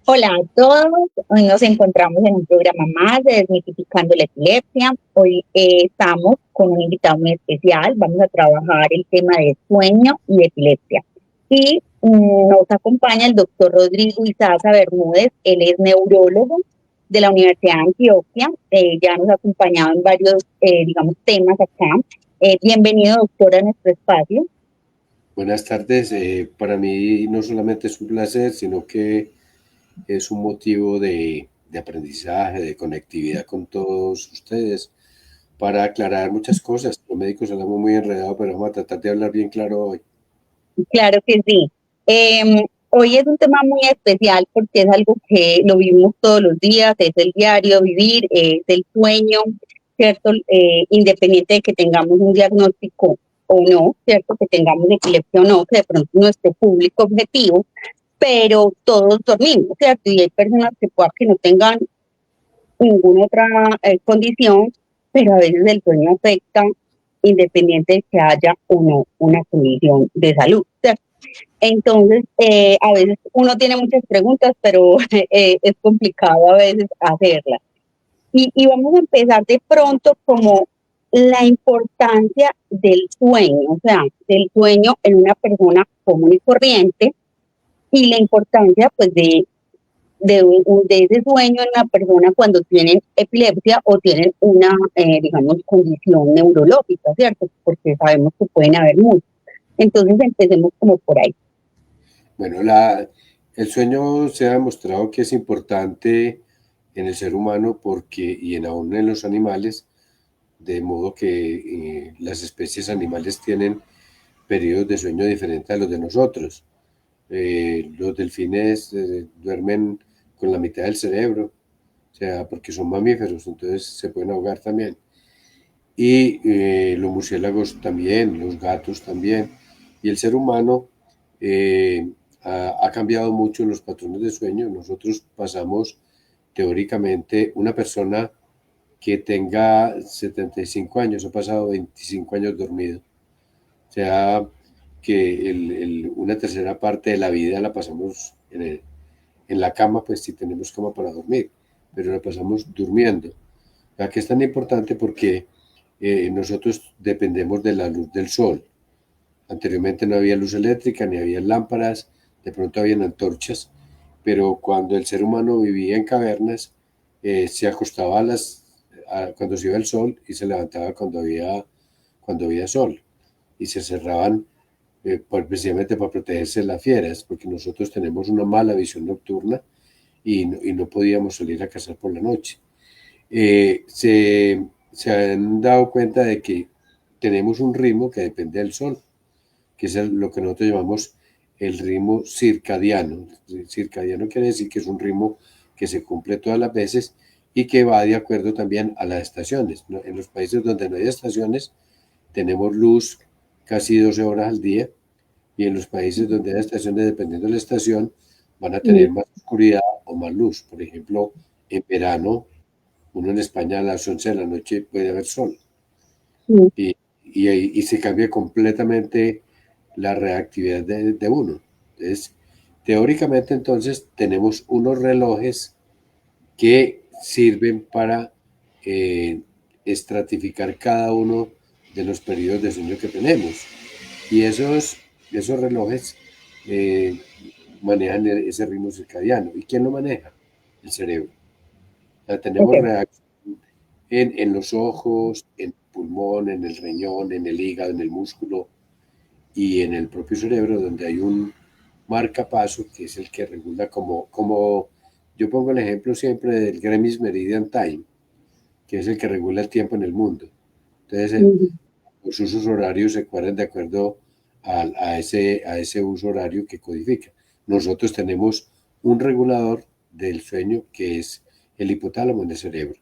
Hola a todos, hoy nos encontramos en un programa más de Desmitificando la Epilepsia. Hoy estamos con un invitado muy especial, vamos a trabajar el tema de sueño y epilepsia. Y nos acompaña el doctor Rodrigo Izaza Bermúdez, él es neurólogo de la Universidad de Antioquia, ya nos ha acompañado en varios, digamos, temas acá. Bienvenido, doctor, a nuestro espacio. Buenas tardes. Para mí no solamente es un placer, sino que es un motivo de aprendizaje, de conectividad con todos ustedes, para aclarar muchas cosas. Los médicos hablamos muy enredado, pero vamos a tratar de hablar bien claro hoy. Claro que sí. Hoy es un tema muy especial porque es algo que lo vivimos todos los días, es el diario vivir, es el sueño, ¿cierto? Independiente de que tengamos un diagnóstico o no, ¿cierto? Que tengamos epilepsia o no, que de pronto no esté público objetivo, pero todos dormimos, ¿cierto? Y hay personas que pueda que no tengan ninguna otra condición, pero a veces el sueño afecta independiente de que haya o no una condición de salud, ¿cierto? Entonces, a veces uno tiene muchas preguntas, pero es complicado a veces hacerlas. Y vamos a empezar de pronto como la importancia del sueño, o sea, del sueño en una persona común y corriente y la importancia pues de ese sueño en una persona cuando tienen epilepsia o tienen una, digamos, condición neurológica, ¿cierto? Porque sabemos que pueden haber muchas. Entonces empecemos como por ahí. Bueno, el sueño se ha demostrado que es importante en el ser humano porque, y aún en los animales, de modo que las especies animales tienen periodos de sueño diferentes a los de nosotros. Los delfines duermen con la mitad del cerebro, o sea, porque son mamíferos, entonces se pueden ahogar también. Y los murciélagos también, los gatos también. Y el ser humano ha cambiado mucho los patrones de sueño. Nosotros pasamos teóricamente, una persona que tenga 75 años ha pasado 25 años dormido. O sea, que una tercera parte de la vida la pasamos en la cama, pues si tenemos cama para dormir, pero la pasamos durmiendo. O sea, que es tan importante porque nosotros dependemos de la luz del sol. Anteriormente no había luz eléctrica, ni había lámparas, de pronto habían antorchas, pero cuando el ser humano vivía en cavernas, se acostaba cuando se iba el sol y se levantaba cuando había sol y se cerraban precisamente para protegerse de las fieras, porque nosotros tenemos una mala visión nocturna y no podíamos salir a cazar por la noche. Eh, se, Se han dado cuenta de que tenemos un ritmo que depende del sol, que es lo que nosotros llamamos el ritmo circadiano. Circadiano quiere decir que es un ritmo que se cumple todas las veces y que va de acuerdo también a las estaciones, ¿no? En los países donde no hay estaciones, tenemos luz casi 12 horas al día y en los países donde hay estaciones, dependiendo de la estación, van a tener Sí, más oscuridad o más luz. Por ejemplo, en verano, uno en España a las 11 de la noche puede haber sol sí. y, y se cambia completamente la reactividad de uno. Entonces, teóricamente entonces tenemos unos relojes que sirven para eh, estratificar cada uno de los periodos de sueño que tenemos. Y esos relojes eh, manejan ese ritmo circadiano. ¿Y quién lo maneja? El cerebro. O sea, tenemos Ok. reacción en los ojos, en el pulmón, en el riñón, en el hígado, en el músculo y en el propio cerebro, donde hay un marcapaso que es el que regula como yo pongo el ejemplo siempre del Greenwich Meridian Time, que es el que regula el tiempo en el mundo. Entonces, Ujú. los usos horarios se cuadran de acuerdo a ese uso horario que codifica. Nosotros tenemos un regulador del sueño que es el hipotálamo en el cerebro,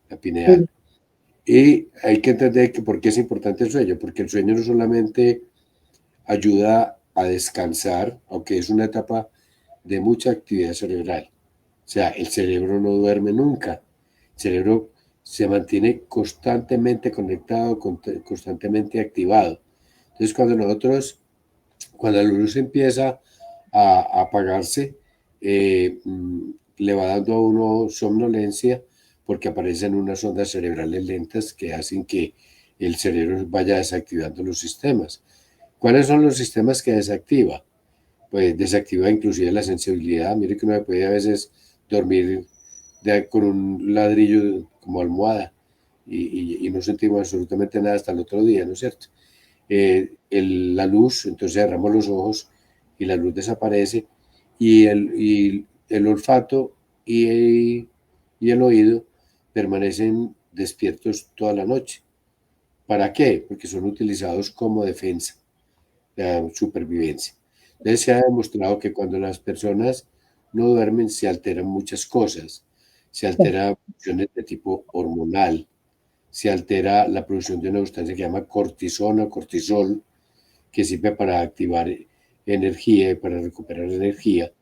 la pineal. Y hay que entender que por qué es importante el sueño, porque el sueño no solamente ayuda a descansar, aunque es una etapa de mucha actividad cerebral. O sea, el cerebro no duerme nunca. El cerebro se mantiene constantemente conectado, constantemente activado. Entonces, cuando la luz empieza a apagarse, le va dando a uno somnolencia porque aparecen unas ondas cerebrales lentas que hacen que el cerebro vaya desactivando los sistemas. ¿Cuáles son los sistemas que desactiva? Pues desactiva inclusive la sensibilidad. Mire que uno puede a veces dormir con un ladrillo como almohada y no sentimos absolutamente nada hasta el otro día, ¿no es cierto? La luz, entonces cerramos los ojos y la luz desaparece y el olfato y el oído permanecen despiertos toda la noche. ¿Para qué? Porque son utilizados como defensa, de supervivencia. Entonces se ha demostrado que cuando las personas no duermen se alteran muchas cosas, se alteran funciones de tipo hormonal, se altera la producción de una sustancia que se llama cortisona o cortisol, que sirve para activar energía y para recuperar energía.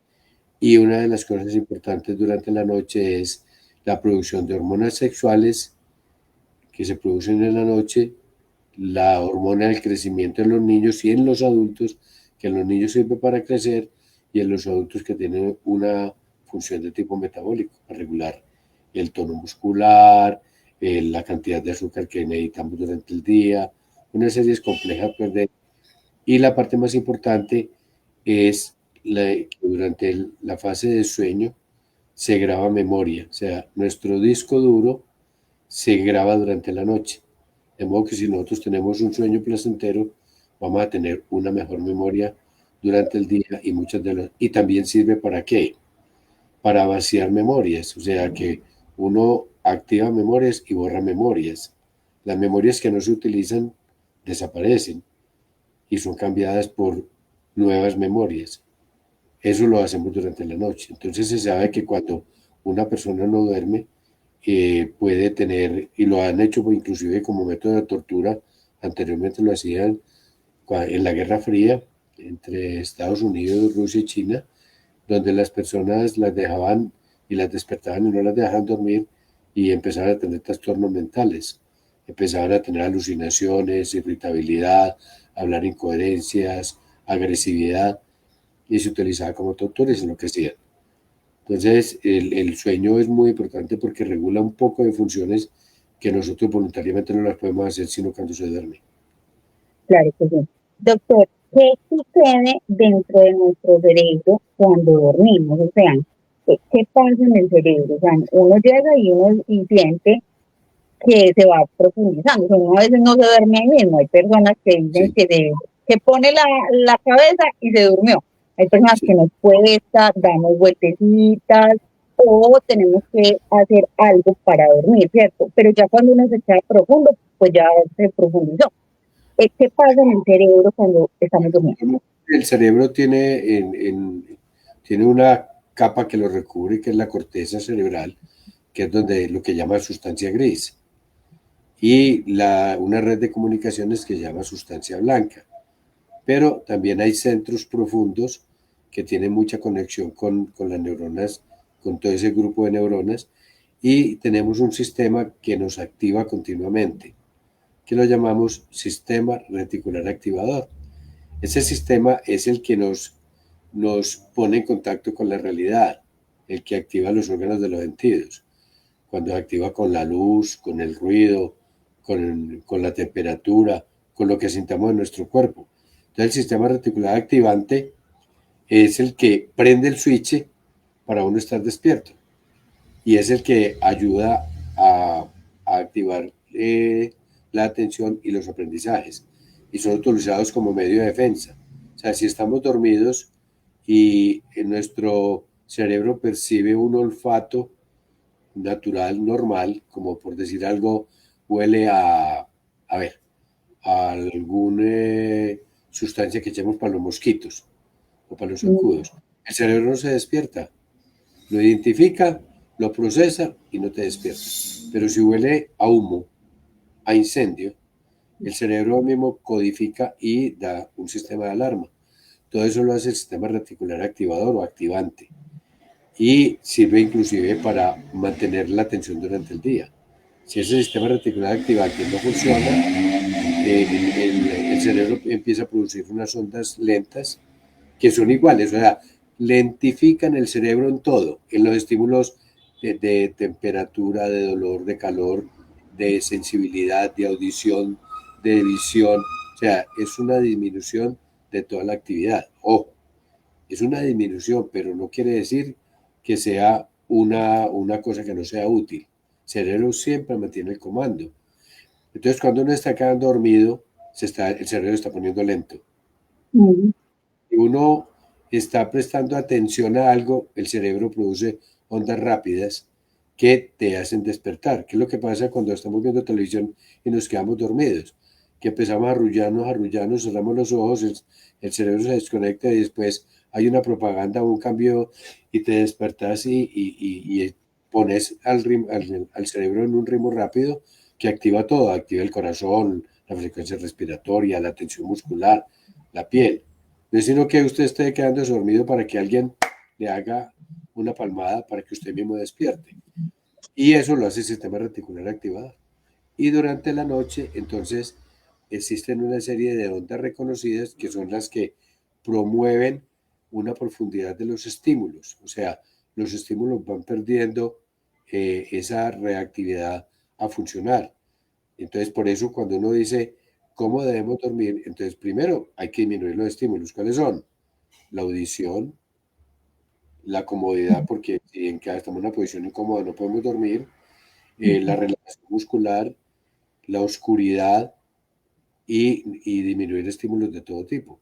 Y una de las cosas importantes durante la noche es la producción de hormonas sexuales que se producen en la noche, la hormona del crecimiento en los niños y en los adultos, que en los niños sirve para crecer, y en los adultos que tienen una función de tipo metabólico, para regular el tono muscular, la cantidad de azúcar que necesitamos durante el día, una serie es compleja pues, y la parte más importante es que durante la fase de sueño se graba memoria, o sea, nuestro disco duro se graba durante la noche. De modo que si nosotros tenemos un sueño placentero, vamos a tener una mejor memoria durante el día y y también sirve para qué? Para vaciar memorias, o sea que uno activa memorias y borra memorias. Las memorias que no se utilizan desaparecen y son cambiadas por nuevas memorias. Eso lo hacemos durante la noche. Entonces se sabe que cuando una persona no duerme, puede tener, y lo han hecho inclusive como método de tortura, anteriormente lo hacían en la Guerra Fría entre Estados Unidos, Rusia y China, donde las personas las dejaban y las despertaban y no las dejaban dormir y empezaban a tener trastornos mentales, empezaban a tener alucinaciones, irritabilidad, hablar incoherencias, agresividad, y se utilizaba como tortura y se enloquecían. Entonces, el sueño es muy importante porque regula un poco de funciones que nosotros voluntariamente no las podemos hacer sino cuando se duerme. Claro que sí. Doctor, ¿qué sucede dentro de nuestro cerebro cuando dormimos? O sea, ¿qué pasa en el cerebro? O sea, uno llega y uno y siente que se va profundizando. O sea, uno a veces no se duerme ahí mismo. Hay personas que dicen Sí, que pone la cabeza y se durmió. Hay personas que sí. nos cuesta, damos vueltecitas o tenemos que hacer algo para dormir, ¿cierto? Pero ya cuando uno se queda profundo, pues ya se profundizó. ¿Qué pasa en el cerebro cuando estamos durmiendo? El cerebro tiene una capa que lo recubre, que es la corteza cerebral, que es donde lo que llama sustancia gris, y una red de comunicaciones que se llama sustancia blanca. Pero también hay centros profundos que tienen mucha conexión con las neuronas, con todo ese grupo de neuronas, y tenemos un sistema que nos activa continuamente, que lo llamamos sistema reticular activador. Ese sistema es el que nos pone en contacto con la realidad, el que activa los órganos de los sentidos, cuando se activa con la luz, con el ruido, con la temperatura, con lo que sintamos en nuestro cuerpo. Entonces el sistema reticular activante es el que prende el switch para uno estar despierto y es el que ayuda a activar la atención y los aprendizajes y son utilizados como medio de defensa. O sea, si estamos dormidos y en nuestro cerebro percibe un olfato natural, normal, como por decir algo, huele a ver, a alguna sustancia que echemos para los mosquitos o para los zancudos. El cerebro no se despierta, lo identifica, lo procesa y no te despierta. Pero si huele a humo, a incendio, el cerebro mismo codifica y da un sistema de alarma. Todo eso lo hace el sistema reticular activador o activante y sirve inclusive para mantener la atención durante el día. Si ese sistema reticular activante no funciona, el cerebro empieza a producir unas ondas lentas que son iguales. O sea, lentifican el cerebro en todo, en los estímulos de temperatura, de dolor, de calor, de sensibilidad, de audición, de visión. O sea, es una disminución de toda la actividad. Ojo, es una disminución, pero no quiere decir que sea una cosa que no sea útil. El cerebro siempre mantiene el comando. Entonces, cuando uno está quedando dormido, el cerebro está poniendo lento. Mm. Si uno está prestando atención a algo, el cerebro produce ondas rápidas que te hacen despertar. ¿Qué es lo que pasa cuando estamos viendo televisión y nos quedamos dormidos? Que empezamos a arrullarnos, cerramos los ojos, el cerebro se desconecta y después hay una propaganda o un cambio y te despertas y pones al cerebro en un ritmo rápido que activa todo, activa el corazón, la frecuencia respiratoria, la tensión muscular, la piel. No es sino que usted esté quedando dormido para que alguien le haga una palmada para que usted mismo despierte. Y eso lo hace el sistema reticular activado. Y durante la noche, entonces, existen una serie de ondas reconocidas que son las que promueven una profundidad de los estímulos. O sea, los estímulos van perdiendo esa reactividad a funcionar. Entonces, por eso cuando uno dice, ¿cómo debemos dormir? Entonces, primero hay que disminuir los estímulos. ¿Cuáles son? La audición, la comodidad, porque si estamos en una posición incómoda no podemos dormir, la relajación muscular, la oscuridad y disminuir estímulos de todo tipo.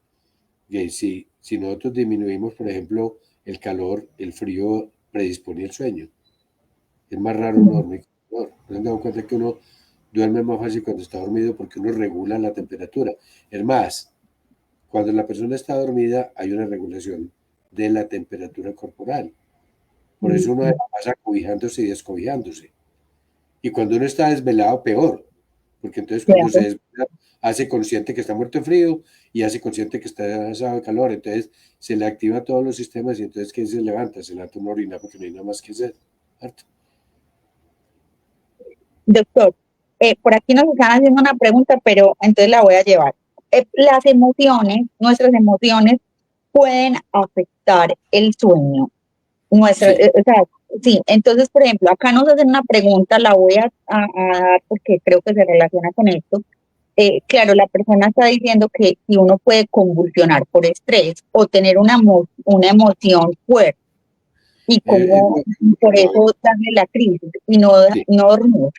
Y si nosotros disminuimos, por ejemplo, el calor, el frío predispone el sueño. Es más raro uno dormir con calor. ¿No se han dado cuenta que uno duerme más fácil cuando está dormido porque uno regula la temperatura? Es más, cuando la persona está dormida hay una regulación de la temperatura corporal. Por eso uno pasa cobijándose y descobijándose. Y cuando uno está desvelado, peor. Porque entonces cuando se Claro. desvela, hace consciente que está muerto de frío y hace consciente que está asado de calor. Entonces se le activa todos los sistemas y entonces ¿qué se levanta? Se levanta una orina porque no hay nada más que hacer. ¿Cierto? Doctor, por aquí nos están haciendo una pregunta, pero entonces la voy a llevar. Las emociones, nuestras emociones pueden afectar el sueño. Sí. O sea, sí, entonces, por ejemplo, acá nos hacen una pregunta, la voy a dar porque creo que se relaciona con esto. Claro, la persona está diciendo que si uno puede convulsionar por estrés o tener una emoción fuerte y cómo por Bueno, a ver, eso darle la crisis y no, sí. no dormir.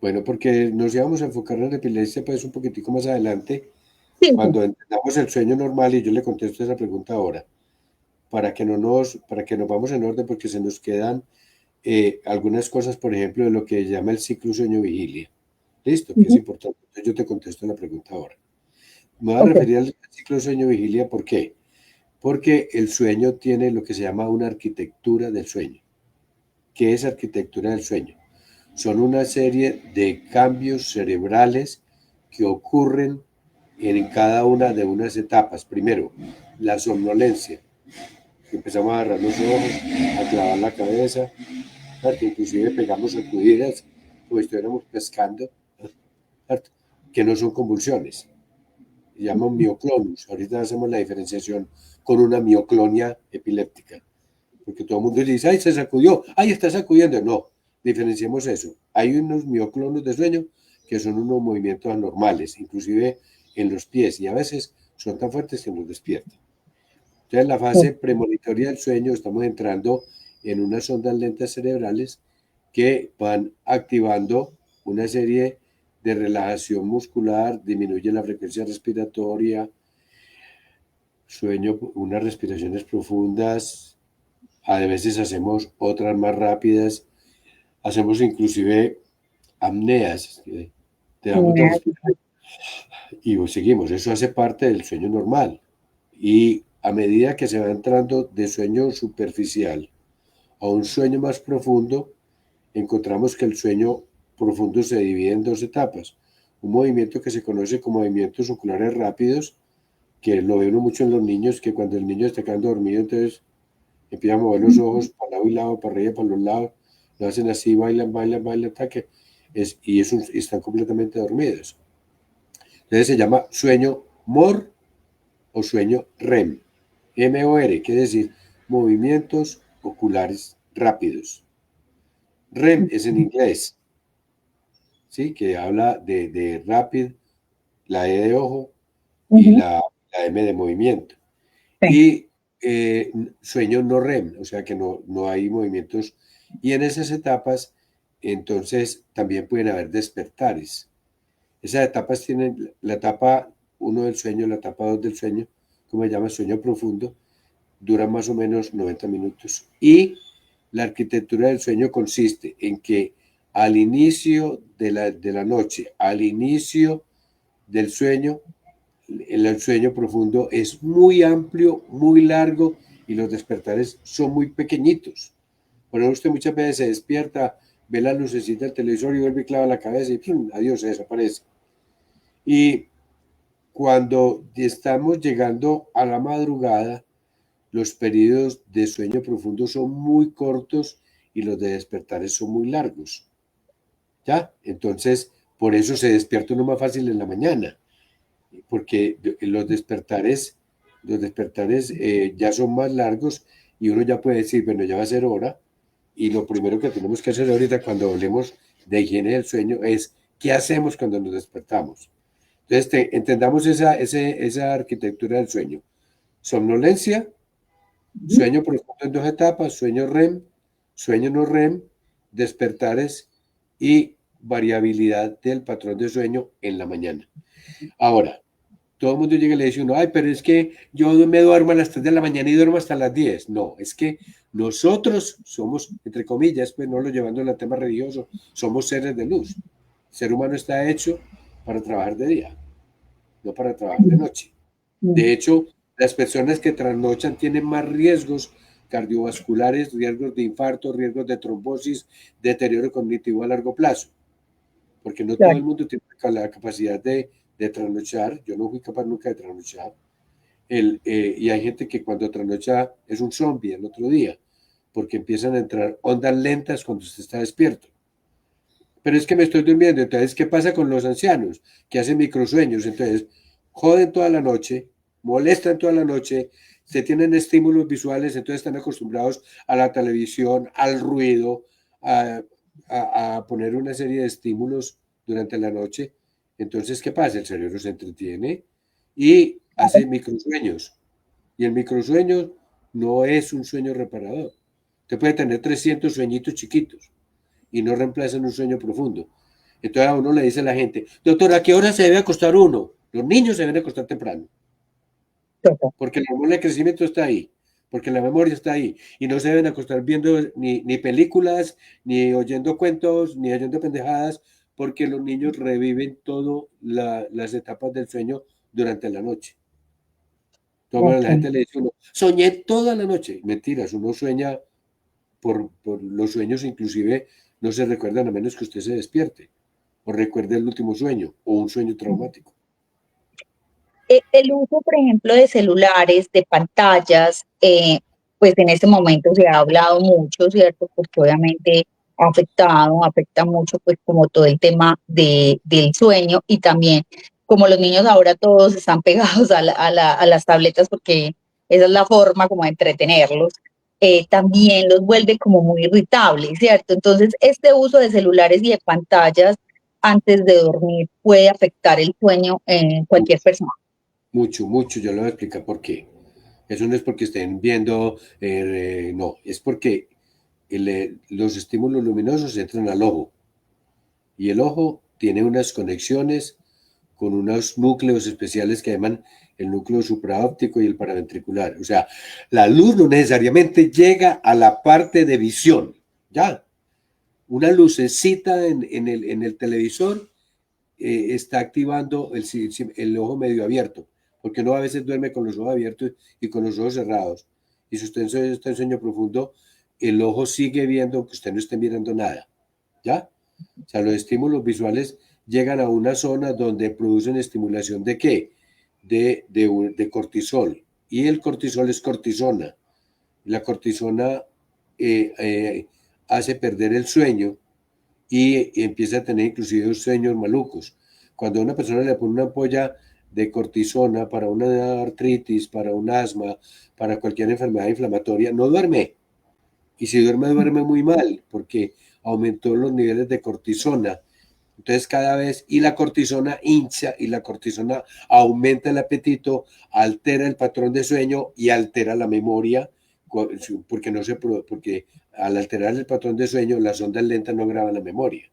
Bueno, porque nos íbamos a enfocar en la epilepsia pues un poquitico más adelante, Sí, sí. cuando entendamos el sueño normal y yo le contesto esa pregunta ahora, para que nos vamos en orden porque se nos quedan algunas cosas, por ejemplo, de lo que llama el ciclo sueño-vigilia. Listo, que es Ujú. importante. Entonces yo te contesto la pregunta ahora. Me voy a Ok. referir al ciclo sueño-vigilia, ¿por qué? Porque el sueño tiene lo que se llama una arquitectura del sueño. ¿Qué es arquitectura del sueño? Son una serie de cambios cerebrales que ocurren en cada una de unas etapas. Primero, la somnolencia, que empezamos a agarrar los ojos, a clavar la cabeza, que inclusive pegamos sacudidas como si estuviéramos pescando, ¿cierto? Que no son convulsiones, se llaman mioclonus. Ahorita hacemos la diferenciación con una mioclonia epiléptica, porque todo el mundo dice, ay, se sacudió, ay, está sacudiendo. No, diferenciemos eso. Hay unos mioclonos de sueño que son unos movimientos anormales, inclusive en los pies, y a veces son tan fuertes que nos despiertan. Entonces, en la fase premonitoria del sueño estamos entrando en unas ondas lentas cerebrales que van activando una serie de relajación muscular, disminuye la frecuencia respiratoria, sueño, unas respiraciones profundas, a veces hacemos otras más rápidas, hacemos inclusive apneas, te damos de respirar y seguimos. Eso hace parte del sueño normal. Y a medida que se va entrando de sueño superficial a un sueño más profundo, encontramos que el sueño profundo se divide en dos etapas. Un movimiento que se conoce como movimientos oculares rápidos, que lo ve uno mucho en los niños, que cuando el niño está quedando dormido, entonces empiezan a mover los ojos para lado y lado, para arriba, para los lados, lo hacen así, bailan, bailan, bailan, ataque, están completamente dormidos. Entonces se llama sueño MOR o sueño REM, M-O-R, quiere decir movimientos oculares rápidos. REM es en inglés, ¿sí? Que habla de rapid, la E de ojo y Ujú, la M de movimiento. sí, Y sueño no REM, o sea que no hay movimientos. Y en esas etapas, entonces, también pueden haber despertares. Esas etapas tienen la etapa uno del sueño, la etapa 2 del sueño, como se llama sueño profundo, dura más o menos 90 minutos. Y la arquitectura del sueño consiste en que al inicio de la noche, al inicio del sueño, el sueño profundo es muy amplio, muy largo y los despertares son muy pequeñitos. Por eso usted muchas veces se despierta, ve la lucecita del televisor y vuelve y clava la cabeza y ¡pum! Adiós, se desaparece. Y cuando estamos llegando a la madrugada, los periodos de sueño profundo son muy cortos y los de despertares son muy largos. ¿Ya? Entonces, por eso se despierta uno más fácil en la mañana, porque los despertares ya son más largos y uno ya puede decir, bueno, ya va a ser hora. Y lo primero que tenemos que hacer ahorita cuando hablemos de higiene del sueño es, ¿qué hacemos cuando nos despertamos? Entonces, entendamos esa arquitectura del sueño. Somnolencia, ujú, sueño profundo en dos etapas, sueño REM, sueño no REM, despertares y variabilidad del patrón de sueño en la mañana. Ahora, todo el mundo llega y le dice a uno, ay, pero es que yo me duermo a las 3 de la mañana y duermo hasta las 10. No, es que nosotros somos, entre comillas, pues no lo llevando al tema religioso, somos seres de luz. El ser humano está hecho para trabajar de día, no para trabajar de noche. ujú, De hecho, las personas que trasnochan tienen más riesgos cardiovasculares, riesgos de infarto, riesgos de trombosis, deterioro cognitivo a largo plazo, porque no todo claro. el mundo tiene la capacidad de trasnochar. Yo no fui capaz nunca de trasnochar. Y hay gente que cuando trasnocha es un zombie el otro día, porque empiezan a entrar ondas lentas cuando usted está despierto. Pero es que me estoy durmiendo, entonces, ¿qué pasa con los ancianos que hacen microsueños? Entonces, joden toda la noche, molestan toda la noche, se tienen estímulos visuales, entonces están acostumbrados a la televisión, al ruido, a, a poner una serie de estímulos durante la noche. Entonces, ¿qué pasa? El cerebro se entretiene y hace microsueños. Y el microsueño no es un sueño reparador. Usted puede tener 300 sueñitos chiquitos y no reemplazan un sueño profundo. Entonces a uno le dice a la gente, doctor, ¿a qué hora se debe acostar uno? Los niños se deben acostar temprano, Total. porque el hormona de crecimiento está ahí, porque la memoria está ahí, y no se deben acostar viendo ni películas, ni oyendo cuentos, ni oyendo pendejadas, porque los niños reviven todas las etapas del sueño durante la noche. Entonces la Ok. gente le dice a uno, soñé toda la noche. Mentiras, uno sueña por los sueños, inclusive no se recuerdan a menos que usted se despierte o recuerde el último sueño o un sueño traumático. El uso, por ejemplo, de celulares, de pantallas, pues en este momento se ha hablado mucho, ¿cierto? Porque obviamente ha afectado, afecta mucho, pues como todo el tema del sueño y también como los niños ahora todos están pegados a las tabletas porque esa es la forma como de entretenerlos, también los vuelve como muy irritables, ¿cierto? Entonces, este uso de celulares y de pantallas antes de dormir puede afectar el sueño en cualquier persona. Mucho, mucho. Yo le voy a explicar por qué. Eso no es porque estén viendo, no, es porque los estímulos luminosos entran al ojo y el ojo tiene unas conexiones con unos núcleos especiales que llaman el núcleo supraóptico y el paraventricular. O sea, la luz no necesariamente llega a la parte de visión, ¿ya? Una lucecita en el televisor está activando el ojo medio abierto, porque uno a veces duerme con los ojos abiertos y con los ojos cerrados. Y si usted está en sueño profundo, el ojo sigue viendo aunque usted no esté mirando nada, ¿ya? O sea, los estímulos visuales llegan a una zona donde producen estimulación ¿de qué? De cortisol. Y el cortisol es cortisona. La cortisona eh, eh, hace perder el sueño y empieza a tener inclusive sueños malucos. Cuando a una persona le pone una ampolla de cortisona para una artritis, para un asma, para cualquier enfermedad inflamatoria, no duerme. Y si duerme, duerme muy mal, porque aumentó los niveles de cortisona. Entonces cada vez, y la cortisona hincha, y la cortisona aumenta el apetito, altera el patrón de sueño y altera la memoria, porque, no se, porque al alterar el patrón de sueño, las ondas lentas no graban la memoria.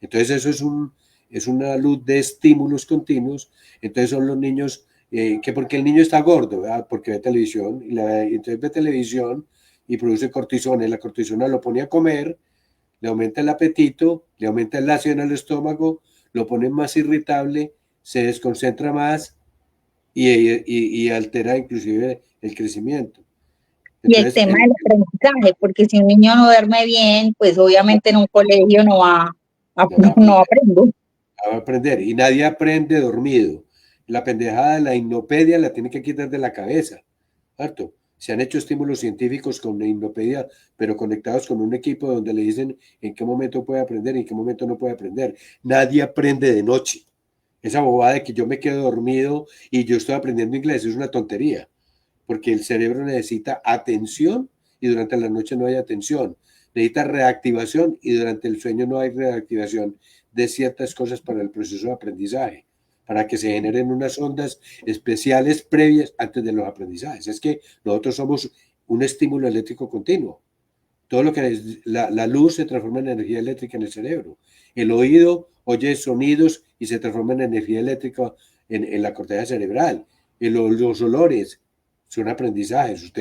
Entonces eso es una luz de estímulos continuos. Entonces son los niños, que porque el niño está gordo, ¿verdad? Porque ve televisión, y entonces ve televisión y produce cortisona, y la cortisona lo pone a comer, le aumenta el apetito, le aumenta el ácido en el estómago, lo pone más irritable, se desconcentra más y altera inclusive el crecimiento. Y el Entonces, tema del aprendizaje, porque si un niño no duerme bien, pues obviamente en un colegio no va a no aprender, aprende. va a aprender. Y nadie aprende dormido. La pendejada de la hipnopedia la tiene que quitar de la cabeza. ¿Cierto? Se han hecho estímulos científicos con la hipnopedia, pero conectados con un equipo donde le dicen en qué momento puede aprender y en qué momento no puede aprender. Nadie aprende de noche. Esa bobada de que yo me quedo dormido y yo estoy aprendiendo inglés es una tontería, porque el cerebro necesita atención y durante la noche no hay atención. Necesita reactivación y durante el sueño no hay reactivación de ciertas cosas para el proceso de aprendizaje, para que se generen unas ondas especiales previas antes de los aprendizajes. Es que nosotros somos un estímulo eléctrico continuo. Todo lo que es, la luz se transforma en energía eléctrica en el cerebro. El oído oye sonidos y se transforma en energía eléctrica en la corteza cerebral. Los olores son aprendizajes.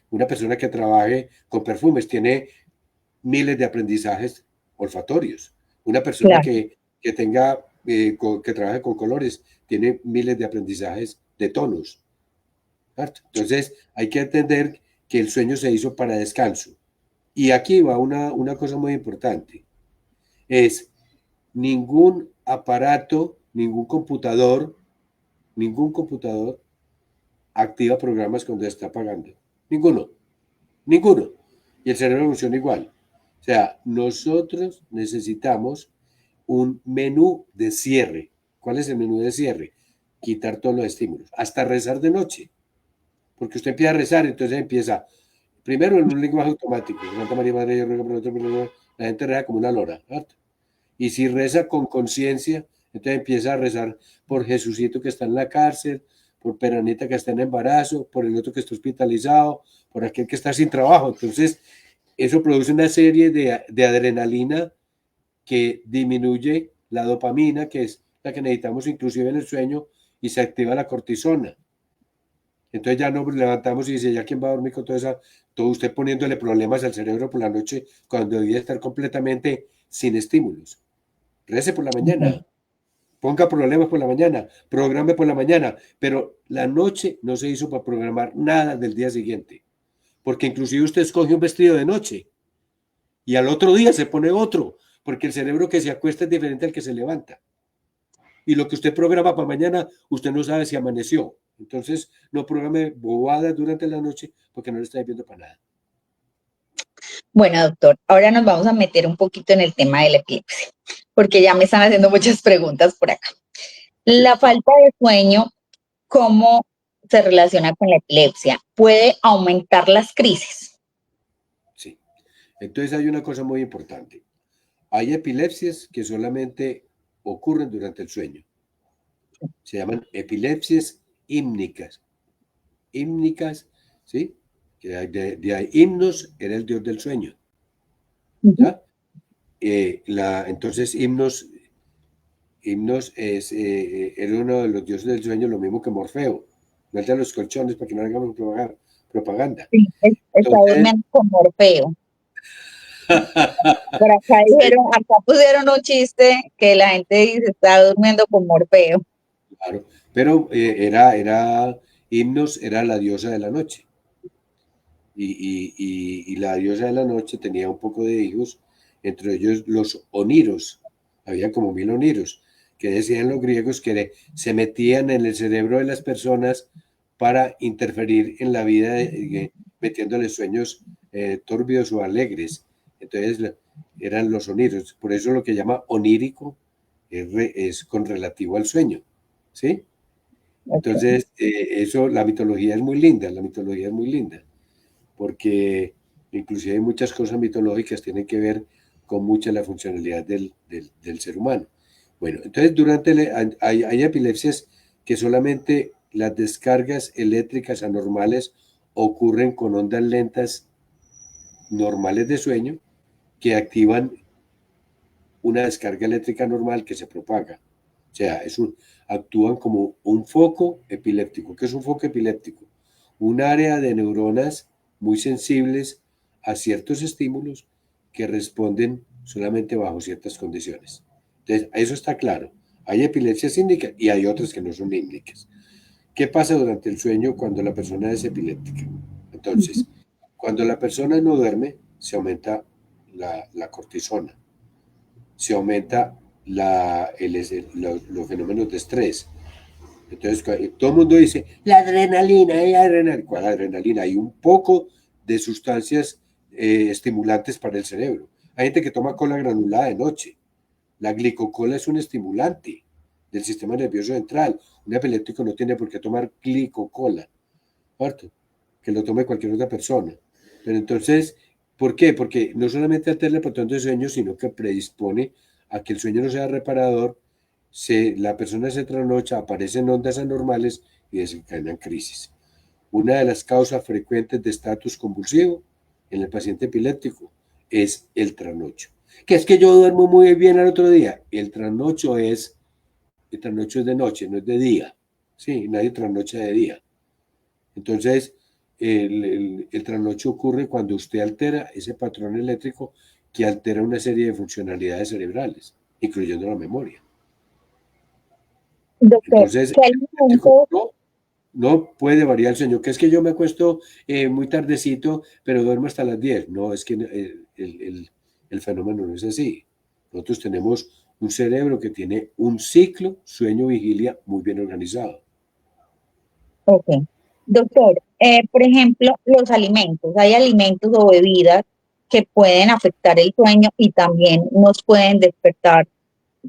Una persona que trabaje con perfumes tiene miles de aprendizajes olfatorios. Una persona Claro. que tenga, que trabaje con colores, tiene miles de aprendizajes de tonos. ¿Cierto? Entonces, hay que entender que el sueño se hizo para descanso. Y aquí va una cosa muy importante. Es ningún aparato, ningún computador activa programas cuando está apagando. Ninguno, ninguno. Y el cerebro funciona igual. O sea, nosotros necesitamos un menú de cierre. ¿Cuál es el menú de cierre? Quitar todos los estímulos, hasta rezar de noche. Porque usted empieza a rezar, entonces empieza primero en un lenguaje automático. Santa María Madre, yo ruego por nosotros, la gente reza como una lora, ¿cierto? Y si reza con conciencia, entonces empieza a rezar por Jesucito que está en la cárcel, por Peranita que está en embarazo, por el otro que está hospitalizado, por aquel que está sin trabajo. Entonces, eso produce una serie de adrenalina que disminuye la dopamina, que es la que necesitamos inclusive en el sueño, y se activa la cortisona. Entonces ya nos levantamos y dice, ¿ya quién va a dormir con todo usted poniéndole problemas al cerebro por la noche cuando debía estar completamente sin estímulos? Rece por la mañana, ponga problemas por la mañana, programe por la mañana, pero la noche no se hizo para programar nada del día siguiente, porque inclusive usted escoge un vestido de noche y al otro día se pone otro, porque el cerebro que se acuesta es diferente al que se levanta. Y lo que usted programa para mañana, usted no sabe si amaneció. Entonces, no programe bobadas durante la noche porque no le está viendo para nada. Bueno, doctor, ahora nos vamos a meter un poquito en el tema de la epilepsia, porque ya me están haciendo muchas preguntas por acá. Sí, La falta de sueño, ¿cómo se relaciona con la epilepsia? ¿Puede aumentar las crisis? sí. Entonces hay una cosa muy importante. Hay epilepsias que solamente ocurren durante el sueño. Se llaman epilepsias hímnicas. Hímnicas, ¿sí? Que hay de ahí, himnos era el dios del sueño. Ujú. ¿Ya? Entonces, himnos era uno de los dioses del sueño, lo mismo que Morfeo. No el de los colchones para que no hagamos propaganda. Sí, está Entonces, durmiendo con Morfeo. Por acá sí, dijeron, acá pusieron un chiste que la gente dice está durmiendo con Morfeo. claro. Pero Himnos era la diosa de la noche. Y la diosa de la noche tenía un poco de hijos, entre ellos los oniros. Había como 1000 oniros, que decían los griegos que se metían en el cerebro de las personas para interferir en la vida, metiéndole sueños turbios o alegres. Entonces eran los oniros. Por eso lo que llama onírico es con relativo al sueño. ¿Sí? ok. Entonces, eso, la mitología es muy linda, la mitología es muy linda, porque inclusive hay muchas cosas mitológicas que tienen que ver con mucha la funcionalidad del ser humano. Bueno, entonces hay epilepsias que solamente las descargas eléctricas anormales ocurren con ondas lentas normales de sueño que activan una descarga eléctrica normal que se propaga. O sea, actúan como un foco epiléptico. ¿Qué es un foco epiléptico? Un área de neuronas muy sensibles a ciertos estímulos que responden solamente bajo ciertas condiciones. Entonces, eso está claro. Hay epilepsias índicas y hay otras que no son índicas. ¿Qué pasa durante el sueño cuando la persona es epiléptica? Ujú. Entonces, cuando la persona no duerme, se aumenta la cortisona, se aumenta los fenómenos de estrés. Entonces, todo el mundo dice, la adrenalina, ¿hay adrenalina? ¿Cuál adrenalina? Hay un poco de sustancias estimulantes para el cerebro. Hay gente que toma cola granulada de noche. La glicocola es un estimulante del sistema nervioso central. Un epiléptico no tiene por qué tomar glicocola, ¿cierto? Que lo tome cualquier otra persona. Pero entonces, ¿por qué? Porque no solamente altera el patrón de sueño, sino que predispone a que el sueño no sea reparador, la persona se trasnocha, aparecen ondas anormales y desencadenan crisis. Una de las causas frecuentes de estatus convulsivo en el paciente epiléptico es el trasnocho. Que es que yo duermo muy bien al otro día. El trasnocho es de noche, no es de día. Sí, nadie trasnocha de día. Entonces, el trasnocho ocurre cuando usted altera ese patrón eléctrico que altera una serie de funcionalidades cerebrales, incluyendo la memoria. Doctor, Entonces, ¿qué el eléctrico alimentos? no puede variar el sueño, que es que yo me acuesto muy tardecito, pero duermo hasta las 10. No, es que el fenómeno no es así. Nosotros tenemos un cerebro que tiene un ciclo sueño-vigilia muy bien organizado. Ok. Doctor, por ejemplo, los alimentos. Hay alimentos o bebidas que pueden afectar el sueño y también nos pueden despertar,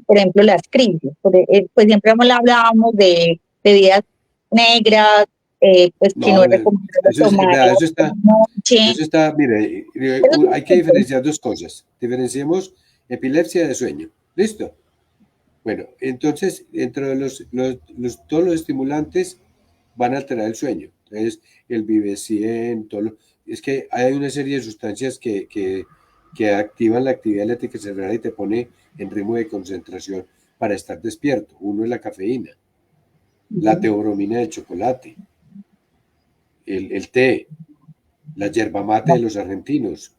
por ejemplo, las crisis. Pues siempre hablábamos de bebidas negras, pues que no No, es recomendable eso es, tomarlas vea, por la noche. eso está, mire, Esos hay que alimentos. diferenciar dos cosas. Diferenciemos epilepsia de sueño. ¿Listo? Bueno, entonces, dentro de todos los estimulantes van a alterar el sueño. Entonces, el Vive-100, es que hay una serie de sustancias que activan la actividad eléctrica cerebral y te pone en ritmo de concentración para estar despierto. Uno es la cafeína, la Ujú. teobromina del chocolate, el té, la yerba mate de los argentinos,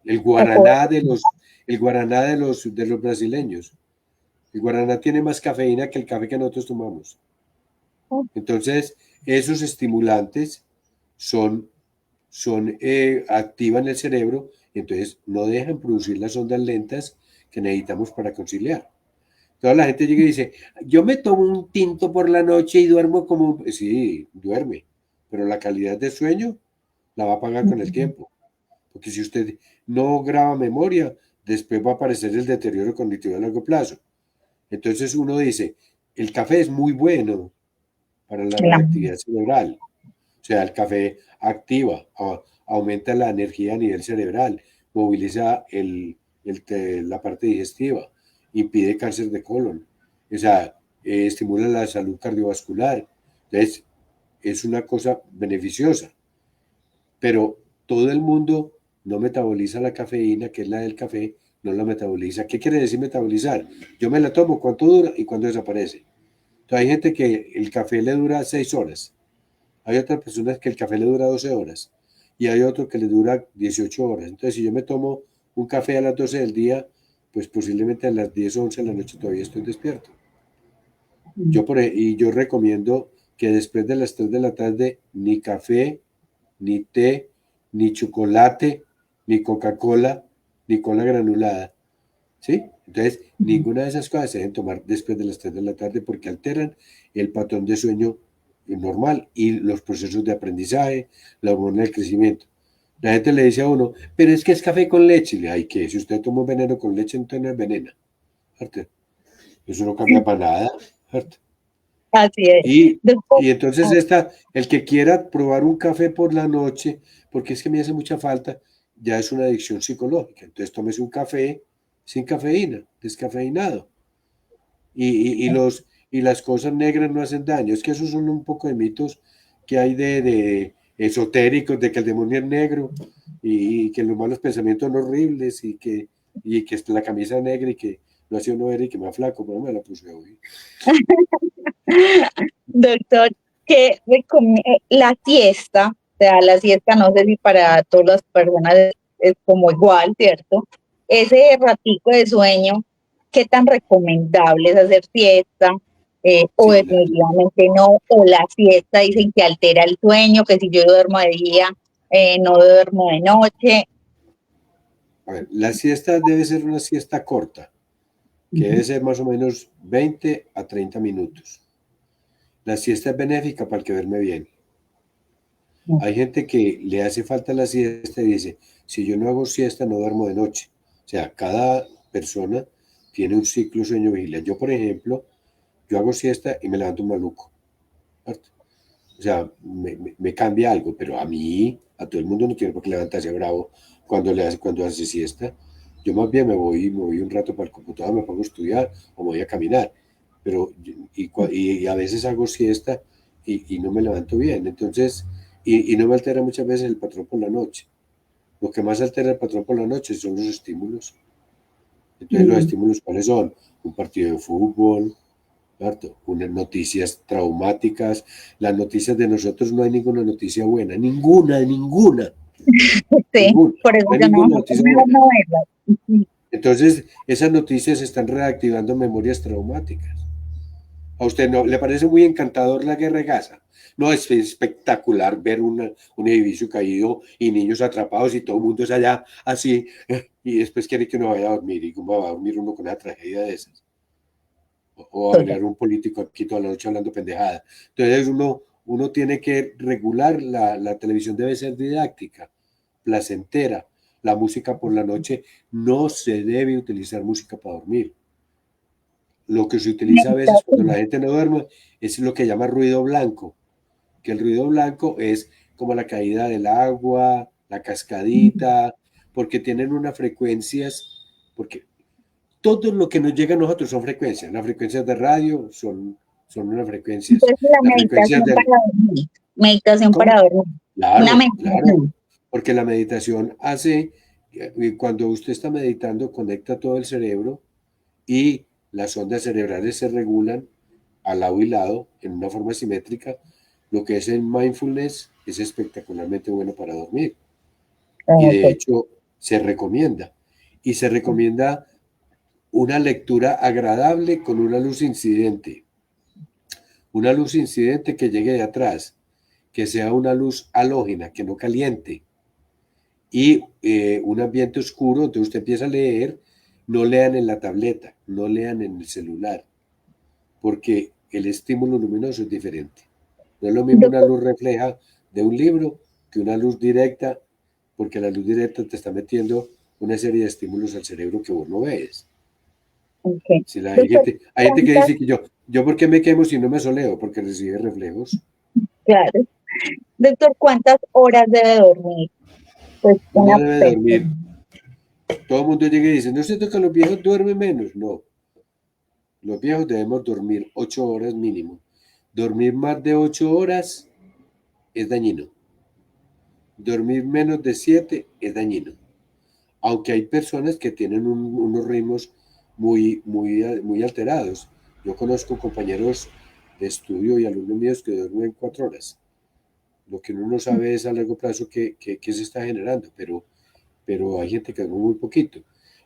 el guaraná Acuérdate. de los, el guaraná de los brasileños. El guaraná tiene más cafeína que el café que nosotros tomamos. Entonces, esos estimulantes son, activan el cerebro, entonces no dejan producir las ondas lentas que necesitamos para conciliar. Toda la gente llega y dice, yo me tomo un tinto por la noche y duermo como... Sí, duerme, pero la calidad de sueño la va a pagar con el tiempo. Porque si usted no graba memoria, después va a aparecer el deterioro cognitivo a largo plazo. Entonces uno dice, el café es muy bueno para la La- reactividad cerebral. O sea, el café activa, aumenta la energía a nivel cerebral, moviliza la parte digestiva, impide cáncer de colon, o sea, estimula la salud cardiovascular. Entonces, es una cosa beneficiosa, pero todo el mundo no metaboliza la cafeína, que es la del café, no la metaboliza. ¿Qué quiere decir metabolizar? Yo me la tomo, ¿cuánto dura y cuándo desaparece? Entonces, hay gente que el café le dura 6 horas, hay otras personas que el café le dura 12 horas y hay otro que le dura 18 horas. Entonces, si yo me tomo un café a las 12 del día, pues posiblemente a las 10 o 11 de la noche todavía estoy despierto. Y yo recomiendo que después de las 3 de la tarde ni café, ni té, ni chocolate, ni Coca-Cola, ni cola granulada. ¿Sí? Entonces, ninguna de esas cosas se deben tomar después de las 3 de la tarde porque alteran el patrón de sueño normal y los procesos de aprendizaje, la hormona del crecimiento. La gente le dice a uno, pero es que es café con leche. Le hay que, si usted toma un veneno con leche, entonces no es veneno. ¿Cierto? Eso no cambia para nada. ¿Cierto? así es. Doctor, Y entonces el que quiera probar un café por la noche, porque es que me hace mucha falta, ya es una adicción psicológica. Entonces tómese un café sin cafeína, descafeinado. Y las cosas negras no hacen daño. Es que esos son un poco de mitos que hay de esotéricos, de que el demonio es negro y que los malos pensamientos son horribles y que la camisa es negra y que lo hace uno ver y que más flaco, pero me la puse hoy. doctor, la siesta, o sea, la siesta no sé si para todas las personas es como igual, ¿cierto? Ese ratico de sueño, ¿qué tan recomendable es hacer siesta? O Sí, definitivamente no, o la siesta dicen que altera el sueño, que si yo duermo de día, no duermo de noche. a ver, la siesta debe ser una siesta corta, que Ujú. debe ser más o menos 20 a 30 minutos. La siesta es benéfica para el que duerme bien. Hay gente que le hace falta la siesta y dice, si yo no hago siesta, no duermo de noche. O sea, cada persona tiene un ciclo sueño-vigilia. Yo, por ejemplo, yo hago siesta y me levanto un maluco. ¿Cierto? O sea, me cambia algo, pero a mí, a todo el mundo no tiene por qué levantarse bravo cuando hace siesta. Yo más bien me voy un rato para el computador, me pongo a estudiar o me voy a caminar. Pero, y a veces hago siesta y no me levanto bien. Entonces, y no me altera muchas veces el patrón por la noche. Lo que más altera el patrón por la noche son los estímulos. Entonces, los Mm. estímulos, ¿cuáles son? Un partido de fútbol, ¿cierto? Unas noticias traumáticas. Las noticias de nosotros no hay ninguna noticia buena, ninguna, ninguna, Sí, ninguna. por eso No hay yo no, ninguna noticia mejor buena. no verlas. Entonces, esas noticias están reactivando memorias traumáticas. ¿A usted no le parece muy encantador la guerra de Gaza? No, es espectacular ver un edificio caído y niños atrapados y todo el mundo es allá así y después quiere que uno vaya a dormir y cómo va a dormir uno con una tragedia de esas. O va a Total. venir un político aquí toda la noche hablando pendejada. Entonces uno tiene que regular, la televisión debe ser didáctica, placentera. La música por la noche no se debe utilizar música para dormir. Lo que se utiliza a veces cuando la Meditación. gente no duerme es lo que llama ruido blanco, que el ruido blanco es como la caída del agua, la cascadita, porque tienen unas frecuencias, porque todo lo que nos llega a nosotros son frecuencias. Las frecuencias de radio son unas frecuencias. Entonces la Las frecuencias meditación del... para dormir. Meditación para ¿Cómo? dormir. Una Claro, claro. meditación. Porque la meditación hace, cuando usted está meditando, conecta todo el cerebro y las ondas cerebrales se regulan a lado y lado en una forma simétrica. Lo que es el mindfulness es espectacularmente bueno para dormir. Y de Ok. hecho se recomienda. Y se recomienda una lectura agradable con una luz incidente. Una luz incidente que llegue de atrás, que sea una luz halógena, que no caliente. Y un ambiente oscuro, entonces usted empieza a leer, no lean en la tableta, no lean en el celular, porque el estímulo luminoso es diferente. No es lo mismo una Doctor, luz refleja de un libro que una luz directa, porque la luz directa te está metiendo una serie de estímulos al cerebro que vos no ves. ok. Si Doctor, hay gente que ¿cuántas, dice que yo ¿por qué me quemo si no me soleo? Porque recibe reflejos. claro, doctor, cuántas horas debe dormir? Pues Uno una debe persona. dormir. Todo el mundo llega y dice, no siento que los viejos duermen menos. No, los viejos debemos dormir 8 horas mínimo. Dormir más de 8 horas es dañino. Dormir menos de 7 es dañino. Aunque hay personas que tienen unos ritmos muy alterados. Yo conozco compañeros de estudio y alumnos míos que duermen 4 horas. Lo que uno no sabe es a largo plazo qué se está generando, pero hay gente que duerme muy poquito.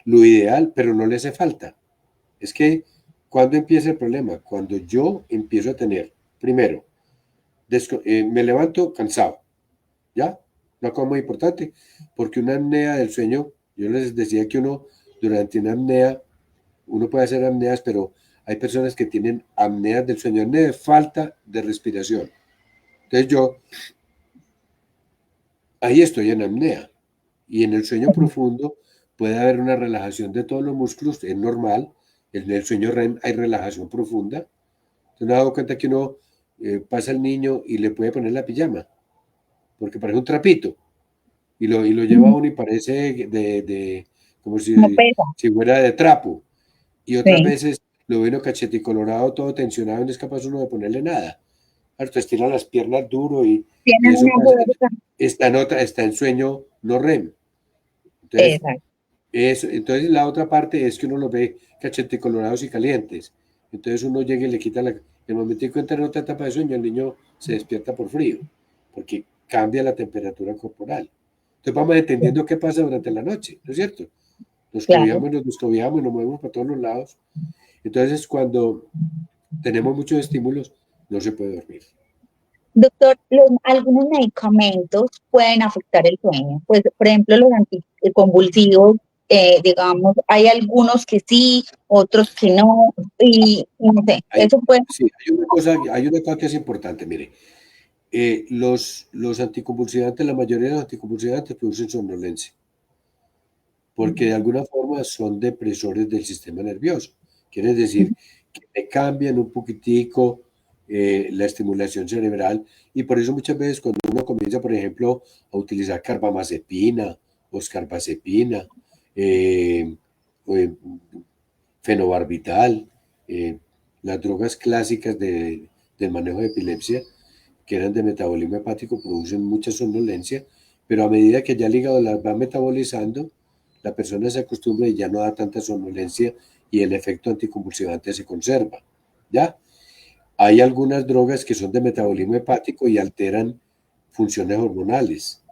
Lo ideal, pero no le hace falta. Es que cuando empieza el problema, cuando yo empiezo a tener, primero, me levanto cansado, ¿ya? Una cosa muy importante, porque una apnea del sueño, yo les decía que uno, durante una apnea, uno puede hacer apneas, pero hay personas que tienen apneas del sueño, apnea de falta de respiración. Entonces yo, ahí estoy en apnea. Y en el sueño profundo puede haber una relajación de todos los músculos, es normal. En el sueño REM hay relajación profunda, ¿Te has dado cuenta que uno pasa al niño y le puede poner la pijama? Porque parece un trapito. Y lo lleva Ujú. uno y parece como Como si, pesa, si fuera de trapo. Y otras sí. veces lo ve uno cacheticolorado, todo tensionado, y no es capaz uno de ponerle nada. Harto estira las piernas duro y Tienen eso una pasa. fuerza. Está en sueño no REM. Entonces, Exacto, entonces la otra parte es que uno los ve cacheticolorados y calientes. Entonces uno llega y le quita el momento que entra en otra etapa de sueño, el niño se despierta por frío, porque cambia la temperatura corporal. Entonces vamos entendiendo qué pasa durante la noche, ¿no es cierto? Nos claro. cobijamos, nos descobijamos, nos movemos para todos los lados. Entonces, cuando tenemos muchos estímulos, no se puede dormir. Doctor, algunos medicamentos pueden afectar el sueño. Pues, por ejemplo, los anticonvulsivos, digamos, hay algunos que sí, otros que no, y no sé, Hay, eso puede. sí, hay una cosa que es importante, mire. Los anticonvulsivantes, la mayoría de los anticonvulsivantes producen somnolencia, porque de alguna forma son depresores del sistema nervioso. Quiere decir que le cambian un poquitico la estimulación cerebral y por eso muchas veces cuando uno comienza, por ejemplo, a utilizar carbamazepina, oscarbazepina, eh, o, fenobarbital, eh, las drogas clásicas del manejo de epilepsia, que eran de metabolismo hepático, producen mucha somnolencia, pero a medida que ya el hígado las va metabolizando, la persona se acostumbra y ya no da tanta somnolencia y el efecto anticonvulsivante se conserva. ¿Ya? Hay algunas drogas que son de metabolismo hepático y alteran funciones hormonales,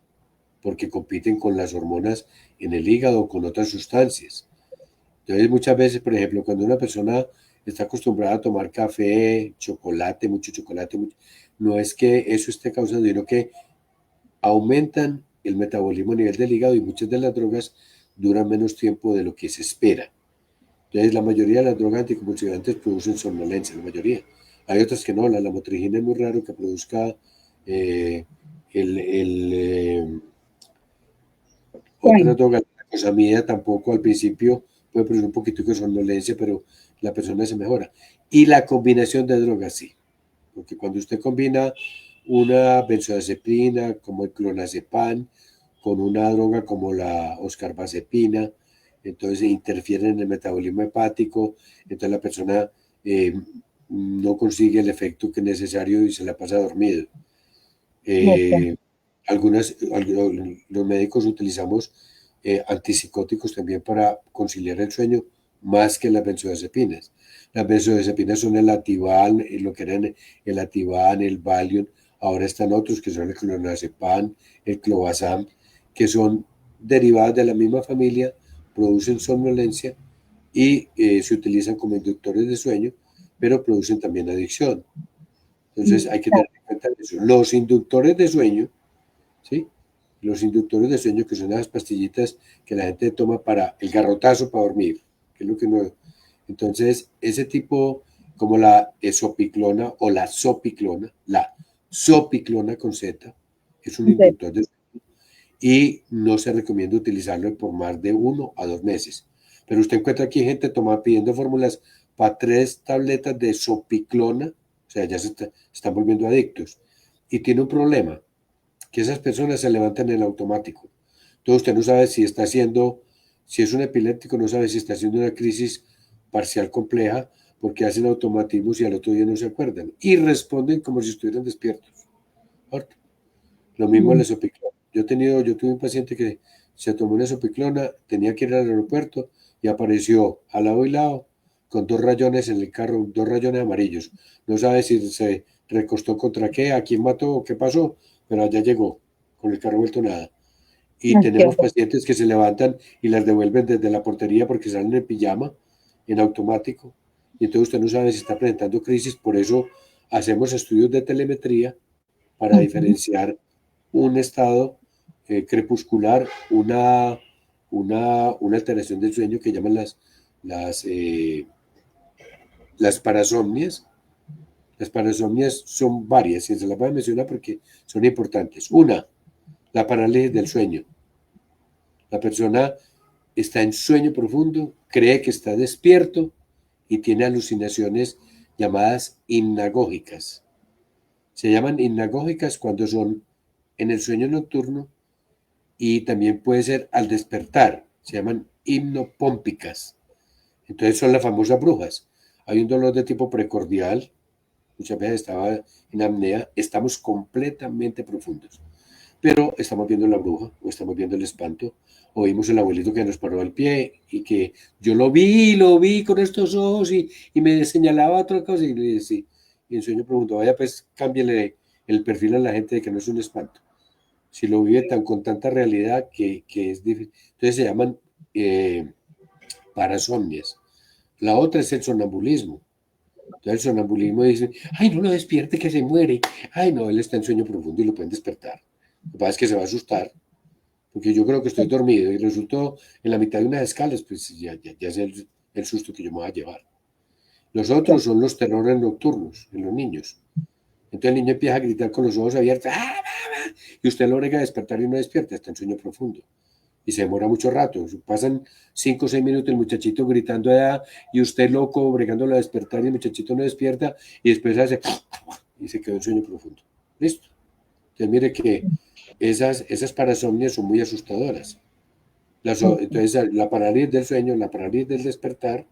porque compiten con las hormonas en el hígado o con otras sustancias. Entonces, muchas veces, por ejemplo, cuando una persona está acostumbrada a tomar café, chocolate, no es que eso esté causando, sino que aumentan el metabolismo a nivel del hígado y muchas de las drogas duran menos tiempo de lo que se espera. Entonces, la mayoría de las drogas anticonvulsivantes producen somnolencia, la mayoría. Hay otras que no, la lamotrigina es muy raro que produzca eh, otra Bueno, droga, la cosamida tampoco al principio puede producir un poquito de somnolencia, pero la persona se mejora. Y la combinación de drogas, sí. Porque cuando usted combina una benzodiazepina como el clonazepam con una droga como la oscarbazepina, entonces interfiere en el metabolismo hepático, entonces la persona eh, no consigue el efecto que es necesario y se la pasa dormido. ok. Eh, los médicos utilizamos antipsicóticos también para conciliar el sueño, más que las benzodiazepinas. Las benzodiazepinas son el Ativan, lo que eran el Ativan, el Valium, ahora están otros que son el clonazepam, el clobazam, que son derivadas de la misma familia, producen somnolencia y se utilizan como inductores de sueño, pero producen también adicción. Entonces hay que tener en cuenta eso. Los inductores de sueño, ¿sí? Los inductores de sueño, que son las pastillitas que la gente toma para el garrotazo para dormir, que es lo que no. Entonces, ese tipo, como la esopiclona o la sopiclona con Z, es un Ok. inductor de sueño y no se recomienda utilizarlo por más de 1 a 2 meses. Pero usted encuentra aquí gente pidiendo fórmulas para 3 tabletas de sopiclona, o sea, ya están volviendo adictos. Y tiene un problema, que esas personas se levantan en automático. Entonces usted no sabe si está haciendo, si es un epiléptico, no sabe si está haciendo una crisis parcial compleja, porque hacen automatismos y al otro día no se acuerdan. Y responden como si estuvieran despiertos. ¿Cierto? Lo mismo la sopiclona. Yo tuve un paciente que se tomó una sopiclona, tenía que ir al aeropuerto y apareció al lado y lado con 2 rayones en el carro, 2 rayones amarillos. No sabe si se recostó contra qué, a quién mató o qué pasó, pero allá llegó con el carro vuelto nada. Y Ok, tenemos pacientes que se levantan y las devuelven desde la portería porque salen en pijama, en automático. Y entonces usted no sabe si está presentando crisis, por eso hacemos estudios de telemetría para ujú, diferenciar un estado crepuscular, una alteración del sueño que llaman las, eh, las parasomnias. Las parasomnias son varias, y se las voy a mencionar porque son importantes. Una, la parálisis del sueño. La persona está en sueño profundo, cree que está despierto y tiene alucinaciones llamadas hipnagógicas. Se llaman hipnagógicas cuando son en el sueño nocturno y también puede ser al despertar. Se llaman hipnopómpicas. Entonces son las famosas brujas. Hay un dolor de tipo precordial, muchas veces estaba en apnea, estamos completamente profundos. Pero estamos viendo la bruja, o estamos viendo el espanto, o vimos el abuelito que nos paró al pie y que yo lo vi con estos ojos y me señalaba otra cosa y le dije, sí. Y en sueño profundo, vaya pues cámbiale el perfil a la gente de que no es un espanto. Si lo vive con tanta realidad que es difícil. Entonces se llaman eh, parasomnias. La otra es el sonambulismo. Entonces el sonambulismo dice, ay, no lo despierte que se muere. Ay, no, él está en sueño profundo y lo pueden despertar. Lo que pasa es que se va a asustar, porque yo creo que estoy dormido y resultó en la mitad de unas escalas, pues ya es el susto que yo me voy a llevar. Los otros son los terrores nocturnos en los niños. Entonces el niño empieza a gritar con los ojos abiertos, ¡ah, mamá! Y usted lo obliga a despertar y no despierta, está en sueño profundo. Y se demora mucho rato. Pasan 5 o 6 minutos el muchachito gritando allá y usted loco, bregándolo a despertar y el muchachito no despierta y después hace y se quedó en sueño profundo. ¿Listo? Entonces mire que esas parasomnias son muy asustadoras. Entonces la parálisis del sueño, la parálisis del despertar,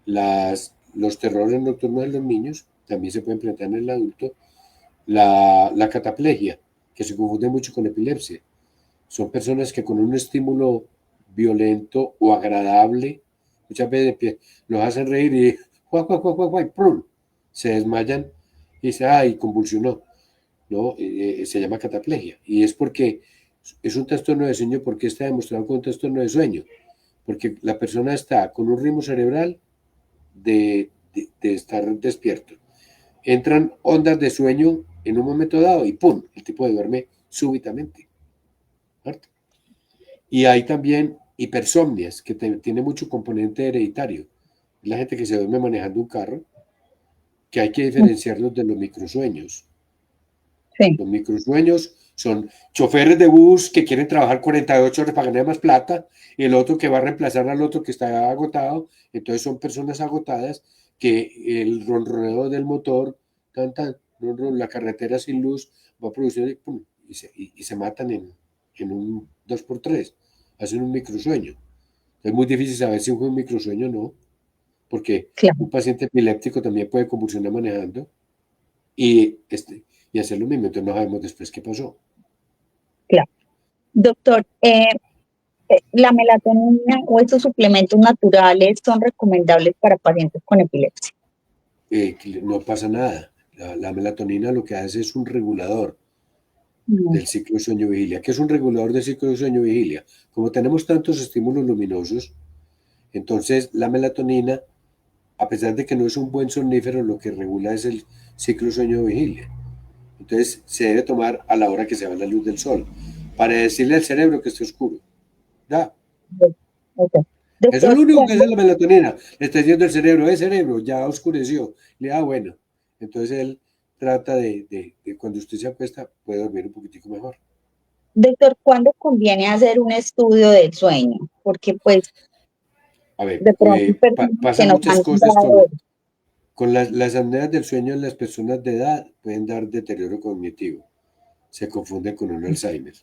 los terrores nocturnos de los niños también se pueden presentar en el adulto, la cataplegia, que se confunde mucho con epilepsia. Son personas que con un estímulo violento o agradable, muchas veces los hacen reír y ¡prum! Se desmayan y se convulsionó, ¿no? Se llama cataplegia. Y es porque es un trastorno de sueño, porque está demostrado con un trastorno de sueño, porque la persona está con un ritmo cerebral de estar despierto. Entran ondas de sueño en un momento dado y ¡pum! El tipo duerme súbitamente. ¿Cierto? Y hay también hipersomnias, que tiene mucho componente hereditario. Es la gente que se duerme manejando un carro, que hay que diferenciarlos de los microsueños. Sí, Los microsueños son choferes de bus que quieren trabajar 48 horas para ganar más plata, y el otro que va a reemplazar al otro que está agotado. Entonces son personas agotadas que el ronroneo del motor, la carretera sin luz, va produciendo y se matan en un 2x3. Hacen un microsueño. Es muy difícil saber si fue un microsueño o no, porque claro, un paciente epiléptico también puede convulsionar manejando y, y hacer lo mismo, entonces no sabemos después qué pasó. claro. Doctor, ¿la melatonina o estos suplementos naturales son recomendables para pacientes con epilepsia? Que no pasa nada. La melatonina lo que hace es un regulador No. del ciclo sueño-vigilia. ¿Qué es un regulador del ciclo sueño-vigilia? Como tenemos tantos estímulos luminosos, entonces la melatonina, a pesar de que no es un buen somnífero, lo que regula es el ciclo sueño-vigilia. Entonces se debe tomar a la hora que se va la luz del sol, para decirle al cerebro que esté oscuro. ¿Ya? Okay. Eso es Doctor, lo único que ¿cuándo? hace la melatonina. Le está diciendo el cerebro, ya oscureció. Bueno. Entonces él trata de cuando usted se acuesta, puede dormir un poquitico mejor. Doctor, ¿cuándo conviene hacer un estudio del sueño? Porque pues A ver, de pronto hay personas que pasan nos muchas han cosas dado, con las apneas del sueño en las personas de edad, pueden dar deterioro cognitivo. Se confunden con un Alzheimer.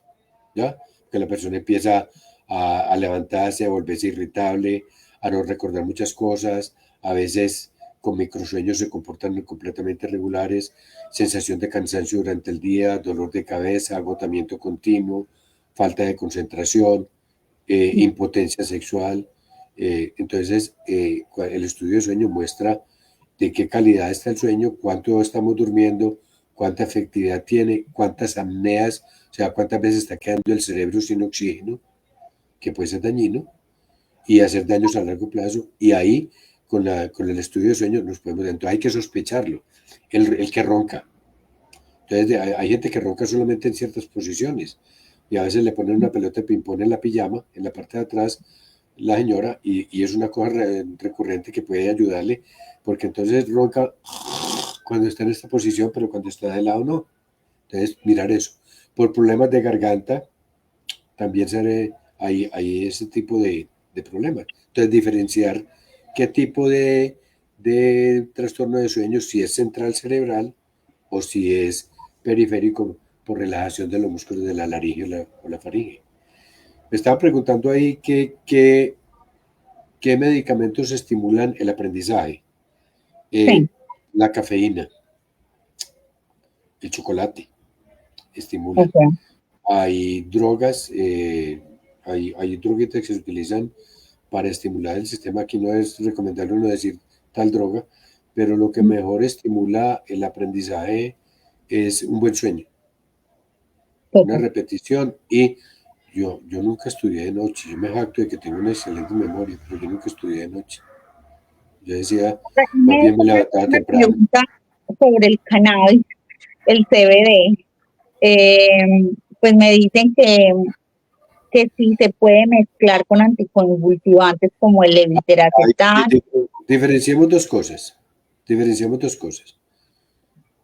¿Ya? Que la persona empieza a levantarse, a volverse irritable, a no recordar muchas cosas, a veces con microsueños se comportan completamente regulares, sensación de cansancio durante el día, dolor de cabeza, agotamiento continuo, falta de concentración, impotencia sexual. Entonces, el estudio de sueño muestra de qué calidad está el sueño, cuánto estamos durmiendo, cuánta efectividad tiene, cuántas apneas, o sea, cuántas veces está quedando el cerebro sin oxígeno, que puede ser dañino, y hacer daños a largo plazo. Y ahí, con el estudio de sueño, nos podemos, entonces hay que sospecharlo. El que ronca. Entonces, hay gente que ronca solamente en ciertas posiciones. Y a veces le ponen una pelota de ping-pong en la pijama, en la parte de atrás, la señora, y es una cosa recurrente que puede ayudarle, porque entonces ronca cuando está en esta posición, pero cuando está de lado no. Entonces, mirar eso. Por problemas de garganta, también hay ese tipo de problemas. Entonces, diferenciar qué tipo de trastorno de sueño, si es central cerebral o si es periférico por relajación de los músculos de la laringe o la faringe. Me estaba preguntando ahí qué medicamentos estimulan el aprendizaje. Sí, La cafeína, el chocolate estimulan. ok. Hay drogas, hay droguitas que se utilizan para estimular el sistema. Aquí no es recomendable no decir tal droga, pero lo que mejor estimula el aprendizaje es un buen sueño, una Ok. repetición. Y yo nunca estudié de noche. Yo me jacto de que tengo una excelente memoria, pero yo nunca estudié de noche. Yo decía, más Me bien me levantaba una temprano. pregunta sobre el cannabis, el CBD. Pues me dicen que sí se puede mezclar con anticonvulsivantes como el Ahí levetiracetam. diferenciemos dos cosas. Diferenciemos dos cosas.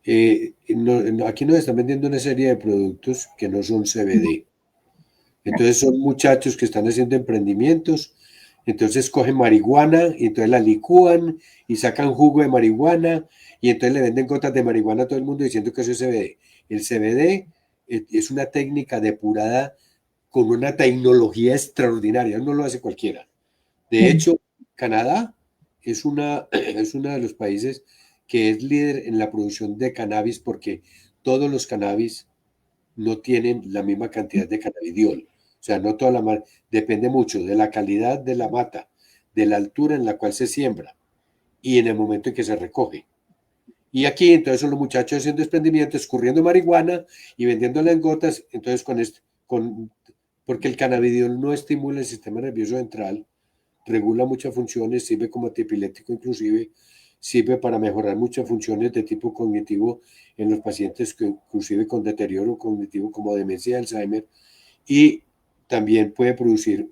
Aquí nos están vendiendo una serie de productos que no son CBD. Entonces son muchachos que están haciendo emprendimientos, entonces cogen marihuana y entonces la licúan y sacan jugo de marihuana y entonces le venden gotas de marihuana a todo el mundo diciendo que eso es CBD. El CBD es una técnica depurada con una tecnología extraordinaria, no lo hace cualquiera. De hecho, Canadá es uno de los países que es líder en la producción de cannabis porque todos los cannabis no tienen la misma cantidad de cannabidiol. O sea, no toda depende mucho de la calidad de la mata, de la altura en la cual se siembra y en el momento en que se recoge. Y aquí entonces son los muchachos haciendo desprendimientos, escurriendo marihuana y vendiéndola en gotas. Entonces porque el cannabidiol no estimula el sistema nervioso central, regula muchas funciones, sirve como antiepiléptico inclusive, sirve para mejorar muchas funciones de tipo cognitivo en los pacientes que inclusive con deterioro cognitivo como demencia de Alzheimer y también puede producir,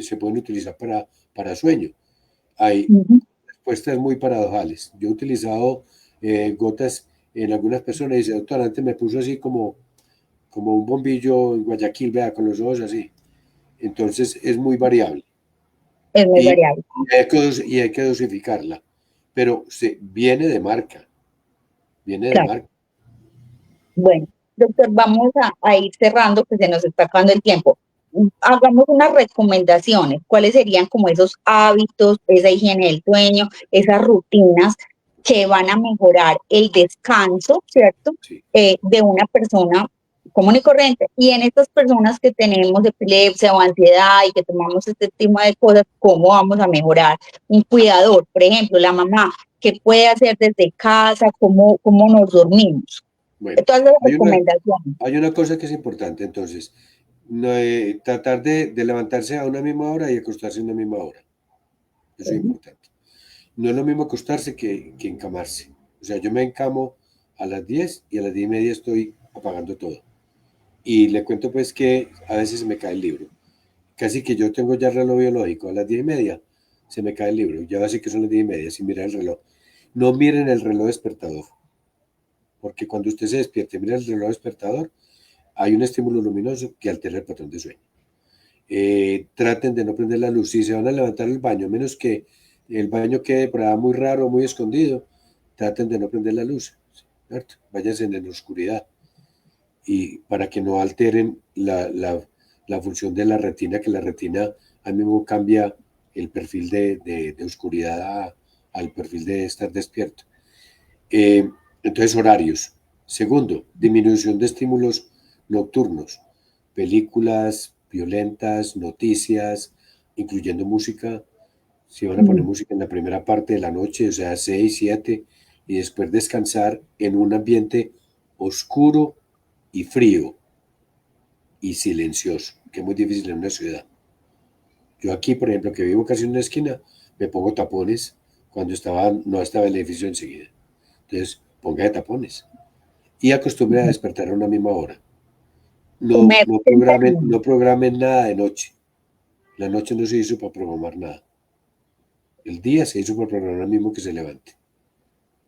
se pueden utilizar para sueño. Hay Ujú. respuestas muy paradojales. Yo he utilizado gotas en algunas personas y dice, doctor, antes me puso así como un bombillo en Guayaquil, vea, con los ojos así. Entonces es muy variable Es muy y, variable. y hay que dosificarla, pero viene de marca, viene de Claro. marca. Bueno, doctor, vamos a ir cerrando, que se nos está acabando el tiempo. Hagamos unas recomendaciones. ¿Cuáles serían como esos hábitos, esa higiene del sueño, esas rutinas que van a mejorar el descanso, ¿cierto? Sí. De una persona común y corriente. Y en estas personas que tenemos epilepsia o ansiedad y que tomamos este tipo de cosas, ¿cómo vamos a mejorar? Un cuidador, por ejemplo, la mamá, ¿qué puede hacer desde casa? ¿Cómo nos dormimos? Bueno, Todas las recomendaciones. hay una cosa que es importante, entonces, no, tratar de levantarse a una misma hora y acostarse a una misma hora. Eso es Sí. importante. No es lo mismo acostarse que encamarse. O sea, yo me encamo a las 10 y a las 10:30 estoy apagando todo. Y le cuento pues que a veces se me cae el libro. Casi que yo tengo ya el reloj biológico. A las 10:30 se me cae el libro. Ya así que son las 10:30 sin mirar el reloj. No miren el reloj despertador. Porque cuando usted se despierte y mira el reloj despertador, hay un estímulo luminoso que altera el patrón de sueño. Traten de no prender la luz. Si se van a levantar el baño, menos que el baño quede por ahí muy raro, muy escondido, traten de no prender la luz, ¿cierto? Váyanse en la oscuridad y para que no alteren la función de la retina, que la retina al mismo cambia el perfil de oscuridad al perfil de estar despierto. Eh, entonces, horarios. Segundo, disminución de estímulos nocturnos, películas violentas, noticias, incluyendo música. Si van a poner música en la primera parte de la noche, o sea, 6, 7, y después descansar en un ambiente oscuro y frío y silencioso, que es muy difícil en una ciudad. Yo aquí, por ejemplo, que vivo casi en una esquina, me pongo tapones cuando no estaba el edificio enseguida. Entonces, ponga de tapones y acostumbre a despertar a una misma hora. Comer temprano. No programen nada de noche. La noche no se hizo para programar nada. El día se hizo para programar al mismo que se levante.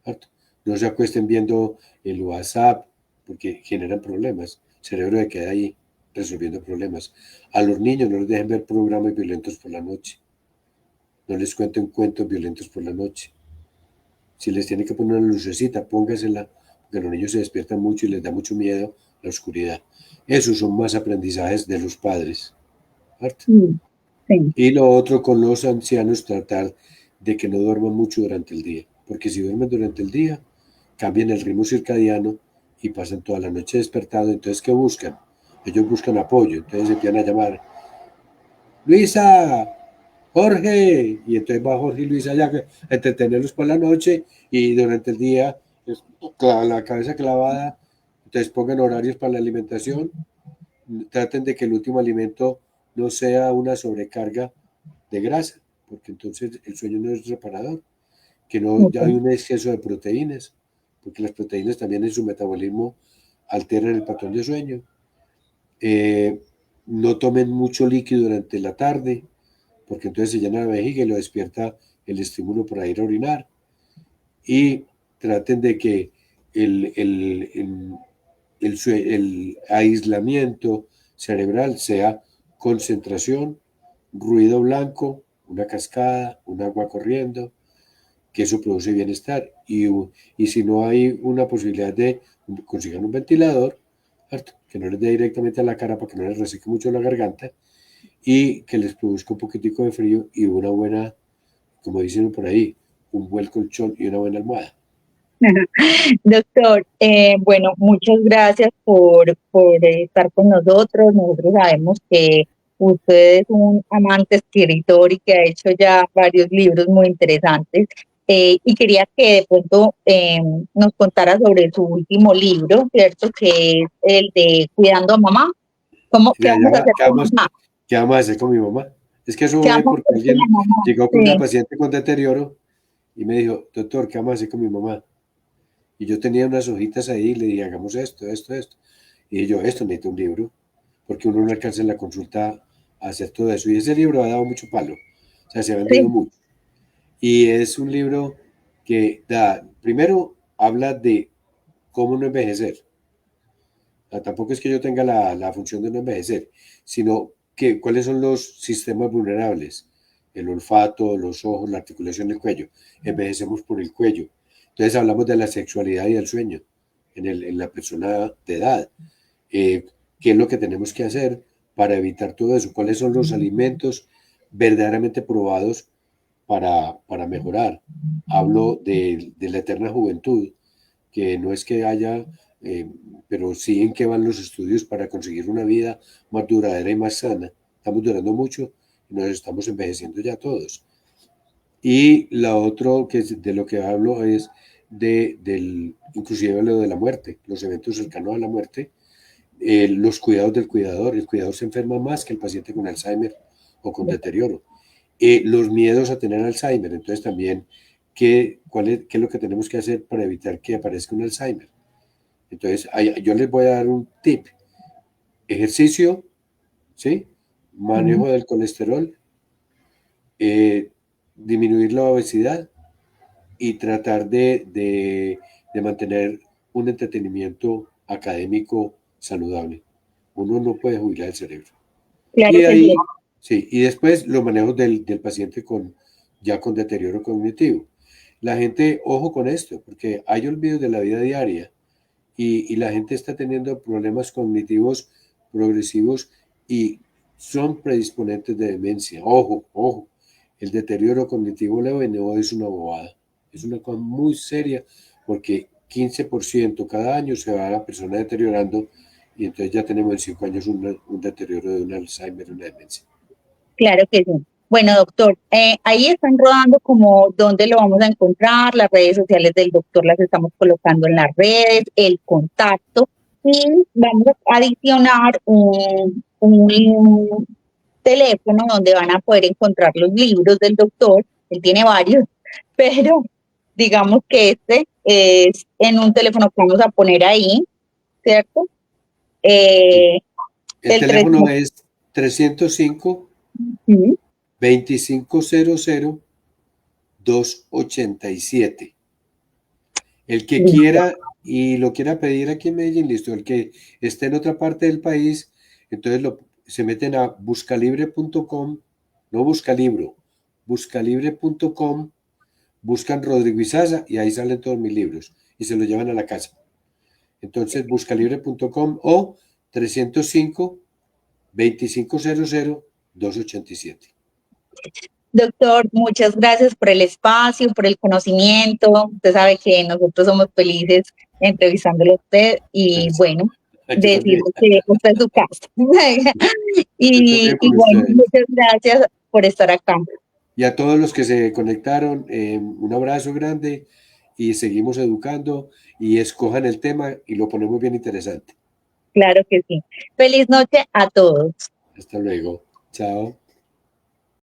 ¿Cierto? No se acuesten viendo el WhatsApp porque generan problemas. El cerebro se queda ahí resolviendo problemas. A los niños no les dejen ver programas violentos por la noche. No les cuenten cuentos violentos por la noche. Si les tiene que poner una lucecita, póngasela, porque los niños se despiertan mucho y les da mucho miedo la oscuridad. Esos son más aprendizajes de los padres, ¿cierto? Mm, sí, Y lo otro con los ancianos, tratar de que no duerman mucho durante el día, porque si duermen durante el día, cambian el ritmo circadiano y pasan toda la noche despertados. Entonces, ¿qué buscan? Ellos buscan apoyo, entonces empiezan a llamar, Luisa, Jorge, y entonces va Jorge y Luisa ya a entretenerlos por la noche y durante el día pues, la cabeza clavada. Entonces pongan horarios para la alimentación, traten de que el último alimento no sea una sobrecarga de grasa, porque entonces el sueño no es reparador, que no ya hay ok. un exceso de proteínas, porque las proteínas también en su metabolismo alteran el patrón de sueño. Eh, no tomen mucho líquido durante la tarde, porque entonces se llena la vejiga y lo despierta el estímulo para ir a orinar. Y traten de que el aislamiento cerebral sea concentración, ruido blanco, una cascada, un agua corriendo, que eso produce bienestar. Y si no hay una posibilidad de consigan un ventilador, ¿cierto? Que no les dé directamente a la cara para que no les reseque mucho la garganta y que les produzca un poquitico de frío y una buena, como dicen por ahí, un buen colchón y una buena almohada. Doctor, bueno, muchas gracias por estar con nosotros. Nosotros sabemos que usted es un amante escritor y que ha hecho ya varios libros muy interesantes. Y quería que de pronto nos contara sobre su último libro, ¿cierto? Que es el de Cuidando a Mamá. ¿Qué Ya, vamos a hacer con mamá? ¿qué vamos a hacer con mi mamá? Es que eso ¿Qué fue vamos a porque hacer con la alguien mamá? llegó con una Sí, paciente con deterioro y me dijo, doctor, ¿qué vamos a hacer con mi mamá? Y yo tenía unas hojitas ahí y le dije, hagamos esto, esto, esto. Y yo, esto necesita un libro, porque uno no alcanza en la consulta a hacer todo eso. Y ese libro ha dado mucho palo, o sea, se ha vendido sí, mucho. Y es un libro que da, primero, habla de cómo no envejecer. O sea, tampoco es que yo tenga la función de no envejecer, sino que cuáles son los sistemas vulnerables. El olfato, los ojos, la articulación del cuello. Envejecemos por el cuello. Entonces hablamos de la sexualidad y del sueño en la persona de edad. Eh, ¿Qué es lo que tenemos que hacer para evitar todo eso? ¿Cuáles son los alimentos verdaderamente probados para mejorar? Hablo de la eterna juventud, que no es que haya, eh, pero sí en qué van los estudios para conseguir una vida más duradera y más sana. Estamos durando mucho y nos estamos envejeciendo ya todos. Y la otro que es de lo que hablo es inclusive lo de la muerte, los eventos cercanos a la muerte, los cuidados del cuidador. El cuidador se enferma más que el paciente con Alzheimer o con deterioro. Los miedos a tener Alzheimer, entonces también, ¿qué es lo que tenemos que hacer para evitar que aparezca un Alzheimer? Entonces, yo les voy a dar un tip. Ejercicio, ¿sí? sí, Manejo del colesterol, eh, disminuir la obesidad y tratar de mantener un entretenimiento académico saludable. Uno no puede jubilar el cerebro. claro Y que sí. ahí, sí, y después los manejos del paciente ya con deterioro cognitivo. La gente, ojo con esto, porque hay olvidos de la vida diaria y la gente está teniendo problemas cognitivos progresivos y son predisponentes de demencia. Ojo, ojo, el deterioro cognitivo leve no es una bobada, es una cosa muy seria porque 15% cada año se va la persona deteriorando y entonces ya tenemos en 5 años un deterioro de un Alzheimer, una demencia. Claro que sí. Bueno, doctor, ahí están rodando como dónde lo vamos a encontrar, las redes sociales del doctor las estamos colocando en las redes, el contacto, y vamos a adicionar un teléfono donde van a poder encontrar los libros del doctor. Él tiene varios, pero digamos que este es en un teléfono que vamos a poner ahí, ¿cierto? Eh, El el teléfono 300, es 305-2500-287. El que quiera y lo quiera pedir aquí en Medellín, listo. El que esté en otra parte del país, entonces se meten a buscalibre.com, no buscalibro, buscalibre.com, buscan Rodrigo Izaza y ahí salen todos mis libros y se los llevan a la casa. Entonces, buscalibre.com o 305-2500-287. Doctor, muchas gracias por el espacio, por el conocimiento. Usted sabe que nosotros somos felices entrevistándolo a usted y bueno, Yo también. decirle que esta es su casa. Yo también Y por bueno, ustedes. muchas gracias por estar acá. Y a todos los que se conectaron, un abrazo grande y seguimos educando y escojan el tema y lo ponemos bien interesante. Claro que sí. Feliz noche a todos. Hasta luego. Chao.